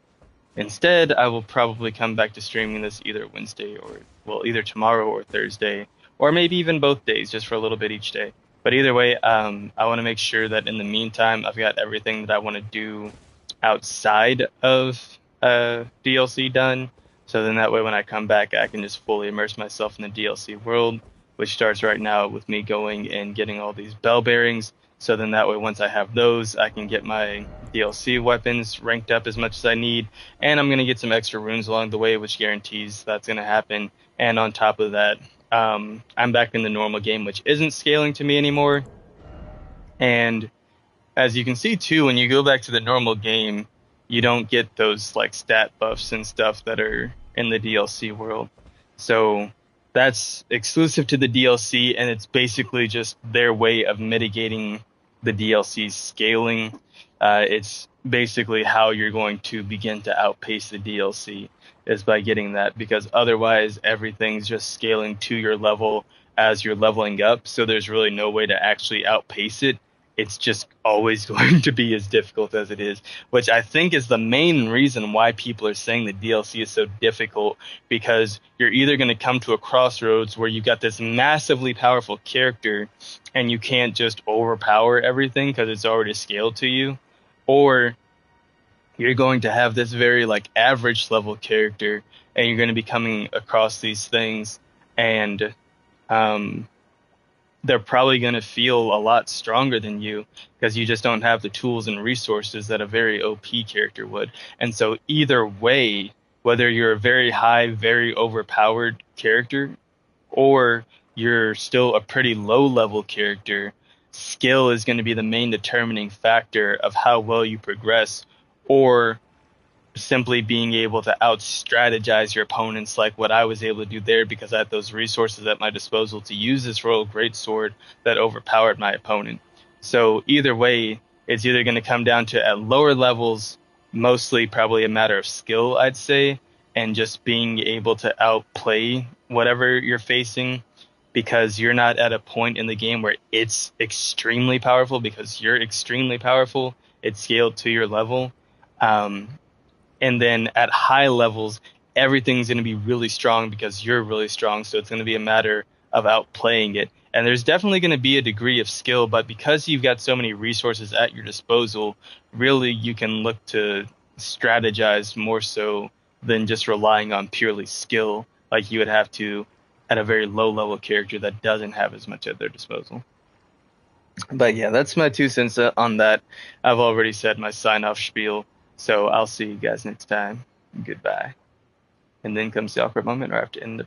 Speaker 1: instead I will probably come back to streaming this either Wednesday or, well, either tomorrow or Thursday, or maybe even both days, just for a little bit each day. But either way, I want to make sure that in the meantime, I've got everything that I want to do outside of DLC done. So then that way, when I come back, I can just fully immerse myself in the DLC world, which starts right now with me going and getting all these bell bearings. So then that way, once I have those, I can get my DLC weapons ranked up as much as I need. And I'm going to get some extra runes along the way, which guarantees that's going to happen. And on top of that, I'm back in the normal game, which isn't scaling to me anymore. And as you can see too, when you go back to the normal game, you don't get those like stat buffs and stuff that are in the DLC world. So that's exclusive to the DLC, and it's basically just their way of mitigating the DLC's scaling. It's basically how you're going to begin to outpace the DLC, is by getting that, because otherwise everything's just scaling to your level as you're leveling up, so there's really no way to actually outpace it. It's just always going to be as difficult as it is, which I think is the main reason why people are saying the DLC is so difficult, because you're either going to come to a crossroads where you've got this massively powerful character and you can't just overpower everything because it's already scaled to you, or you're going to have this very like average level character and you're going to be coming across these things, and um, they're probably going to feel a lot stronger than you because you just don't have the tools and resources that a very OP character would. And so either way, whether you're a very high, very overpowered character, or you're still a pretty low level character, skill is going to be the main determining factor of how well you progress, or simply being able to out strategize your opponents, like what I was able to do there because I had those resources at my disposal to use this royal greatsword that overpowered my opponent. So either way, it's either going to come down to, at lower levels, mostly probably a matter of skill, I'd say, and just being able to outplay whatever you're facing, because you're not at a point in the game where it's extremely powerful because you're extremely powerful. It's scaled to your level. Um, and then at high levels, everything's going to be really strong because you're really strong. So it's going to be a matter of outplaying it. And there's definitely going to be a degree of skill, but because you've got so many resources at your disposal, really you can look to strategize more so than just relying on purely skill, like you would have to at a very low level character that doesn't have as much at their disposal. But yeah, that's my 2 cents on that. I've already said my sign off spiel. So I'll see you guys next time. Goodbye. And then comes the awkward moment where I have to end the